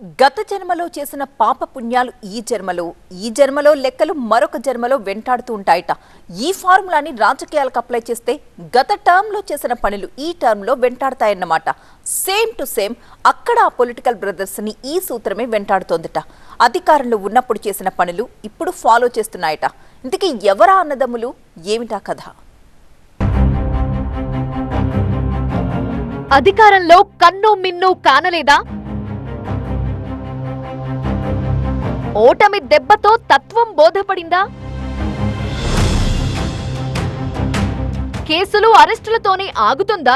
గత జన్మలో చేసిన పాప పుణ్యాలు ఈ జన్మలో లెక్కలు మరొక జన్మలో వెంటాడుతూ ఉంటాయట. ఈ ఫార్ములాని రాజకీయాలకు అప్లై చేస్తే గత టర్మ్ లో చేసిన పనులు ఈ టర్మ్ లో వెంటాడతాయన్నమాట. సేమ్ టు సేమ్ అక్కడ ఆ పొలిటికల్ బ్రదర్స్ ని ఈ సూత్రమే వెంటాడుతోందట. అధికారంలో ఉన్నప్పుడు చేసిన పనులు ఇప్పుడు ఫాలో చేస్తున్నాయట. ఇంతకీ ఎవరా అన్నదమ్ములు, ఏమిటా కథ? అధికారంలో కన్ను మిన్ను కానలేదా? ఓటమి దెబ్బతో తత్వం బోధపడిందా? కేసులు అరెస్టులతోనే ఆగుతుందా?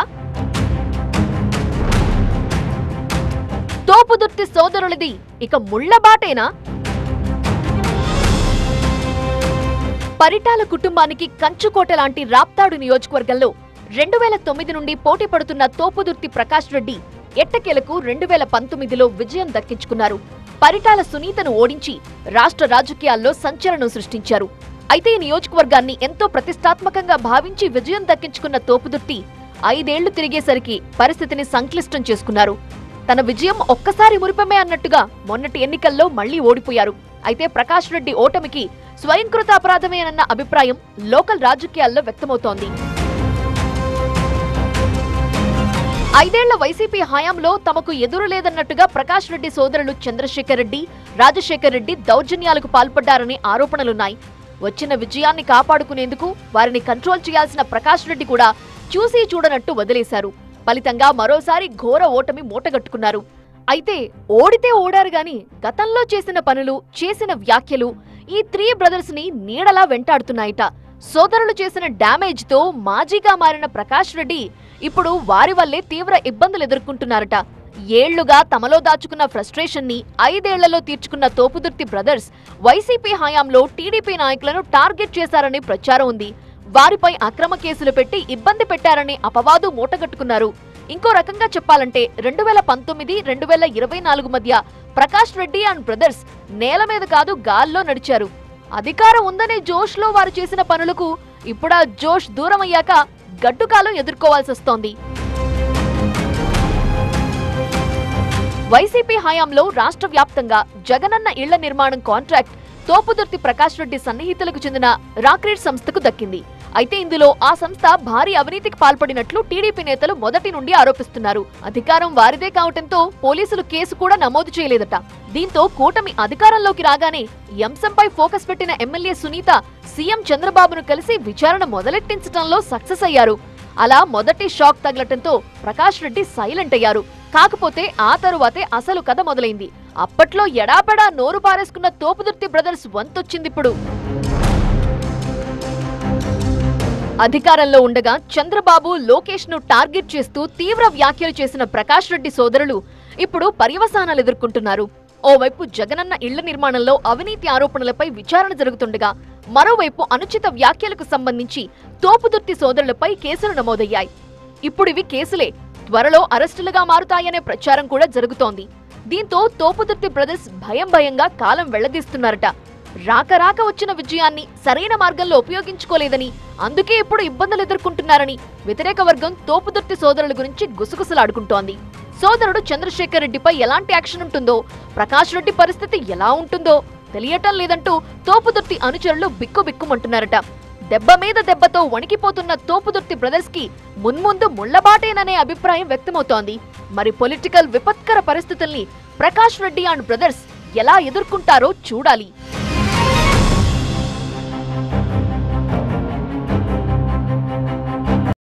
తోపుదుర్తి సోదరులది ఇక ముళ్లబాటేనా? పరిటాల కుటుంబానికి కంచుకోట లాంటి రాప్తాడు నియోజకవర్గంలో 2009 నుండి పోటీ పడుతున్న తోపుదుర్తి ప్రకాష్ రెడ్డి ఎట్టకేలకు 2019లో విజయం దక్కించుకున్నారు. పరిటాల సునీతను ఓడించి రాష్ట్ర రాజకీయాల్లో సంచలనం సృష్టించారు. అయితే ఈ నియోజకవర్గాన్ని ఎంతో ప్రతిష్టాత్మకంగా భావించి విజయం దక్కించుకున్న తోపుదుర్తి 5 ఏళ్లు తిరిగేసరికి పరిస్థితిని సంక్లిష్టం చేసుకున్నారు. తన విజయం ఒక్కసారి మురిపమే అన్నట్టుగా మొన్నటి ఎన్నికల్లో మళ్లీ ఓడిపోయారు. అయితే ప్రకాష్ రెడ్డి ఓటమికి స్వయంకృత అపరాధమేనన్న అభిప్రాయం లోకల్ రాజకీయాల్లో వ్యక్తమవుతోంది. 5 ఏళ్ల వైసీపీ హయాంలో తమకు ఎదురు లేదన్నట్టుగా ప్రకాష్ రెడ్డి సోదరులు చంద్రశేఖర్ రెడ్డి, రాజశేఖర్ రెడ్డి దౌర్జన్యాలకు పాల్పడ్డారనే ఆరోపణలున్నాయి. వచ్చిన విజయాన్ని కాపాడుకునేందుకు వారిని కంట్రోల్ చేయాల్సిన ప్రకాష్ రెడ్డి కూడా చూసి చూడనట్టు వదిలేశారు. ఫలితంగా మరోసారి ఘోర ఓటమి మూటగట్టుకున్నారు. అయితే ఓడితే ఓడారు గాని గతంలో చేసిన పనులు, చేసిన వ్యాఖ్యలు ఈ 3 బ్రదర్స్ ని నీడలా వెంటాడుతున్నాయట. సోదరులు చేసిన డ్యామేజ్ తో మాజీగా మారిన ప్రకాష్ రెడ్డి ఇప్పుడు వారి వల్లే తీవ్ర ఇబ్బందులు ఎదుర్కొంటున్నారట. ఏళ్లుగా తమలో దాచుకున్న ఫ్రస్ట్రేషన్ ని 5 ఏళ్లలో తీర్చుకున్న తోపుదుర్తి బ్రదర్స్ వైసీపీ హయాంలో టీడీపీ నాయకులను టార్గెట్ చేశారని ప్రచారం ఉంది. వారిపై అక్రమ కేసులు పెట్టి ఇబ్బంది పెట్టారని అపవాదు మూటగట్టుకున్నారు. ఇంకో రకంగా చెప్పాలంటే 2019, 2024 మధ్య ప్రకాష్ రెడ్డి అండ్ బ్రదర్స్ నేల మీద కాదు గాల్లో నడిచారు. అధికారం ఉందనే జోష్ లో వారు చేసిన పనులకు ఇప్పుడా జోష్ దూరమయ్యాక గడ్డుకాలం ఎదుర్కోవాల్సొస్తోంది. వైసీపీ హయాంలో రాష్ట్ర వ్యాప్తంగా జగనన్న ఇళ్ల నిర్మాణం కాంట్రాక్ట్ తోపుదుర్తి ప్రకాష్ రెడ్డి సన్నిహితులకు చెందిన రాక్రేట్ సంస్థకు దక్కింది. అయితే ఇందులో ఆ సంస్థ భారీ అవినీతికి పాల్పడినట్లు టీడీపీ నేతలు మొదటి నుండి ఆరోపిస్తున్నారు. అధికారం వారిదే కావటంతో పోలీసులు కేసు కూడా నమోదు చేయలేదట. దీంతో కూటమి అధికారంలోకి రాగానే ఈ అంశంపై ఫోకస్ పెట్టిన ఎమ్మెల్యే సునీత సీఎం చంద్రబాబును కలిసి విచారణ మొదలెట్టించడంలో సక్సెస్ అయ్యారు. అలా మొదటి షాక్ తగలటంతో ప్రకాష్ రెడ్డి సైలెంట్ అయ్యారు. కాకపోతే ఆ తరువాతే అసలు కథ మొదలైంది. అప్పట్లో ఎడాపెడా నోరు పారేసుకున్న తోపుదుర్తి బ్రదర్స్ వంతొచ్చిందిప్పుడు. అధికారంలో ఉండగా చంద్రబాబు, లోకేష్ ను టార్గెట్ చేస్తూ తీవ్ర వ్యాఖ్యలు చేసిన ప్రకాష్ రెడ్డి సోదరులు ఇప్పుడు పర్యవసానాలు ఎదుర్కొంటున్నారు. ఓవైపు జగనన్న ఇళ్ల నిర్మాణంలో అవినీతి ఆరోపణలపై విచారణ జరుగుతుండగా మరోవైపు అనుచిత వ్యాఖ్యలకు సంబంధించి తోపుదుర్తి సోదరులపై కేసులు నమోదయ్యాయి. ఇప్పుడివి కేసులే, త్వరలో అరెస్టులుగా మారుతాయనే ప్రచారం కూడా జరుగుతోంది. దీంతో తోపుదుర్తి బ్రదర్స్ భయంగా కాలం వెళ్లదీస్తున్నారట. రాక వచ్చిన విజయాన్ని సరైన మార్గంలో ఉపయోగించుకోలేదని, అందుకే ఇప్పుడు ఇబ్బందులు ఎదుర్కొంటున్నారని వ్యతిరేక వర్గం తోపుదుర్తి సోదరుల గురించి గుసగుసలాడుకుంటోంది. సోదరుడు చంద్రశేఖర్ రెడ్డిపై ఎలాంటి యాక్షన్ ఉంటుందో, ప్రకాష్ రెడ్డి పరిస్థితి ఎలా ఉంటుందో తెలియటం లేదంటూ తోపుదుర్తి అనుచరులు బిక్కుబిక్కుమంటున్నారట. దెబ్బ మీద దెబ్బతో వణికిపోతున్న తోపుదుర్తి బ్రదర్స్ కి మున్ముందు ముళ్లబాటేననే అభిప్రాయం వ్యక్తమవుతోంది. మరి పొలిటికల్ విపత్కర పరిస్థితుల్ని ప్రకాష్ రెడ్డి అండ్ బ్రదర్స్ ఎలా ఎదుర్కొంటారో చూడాలి.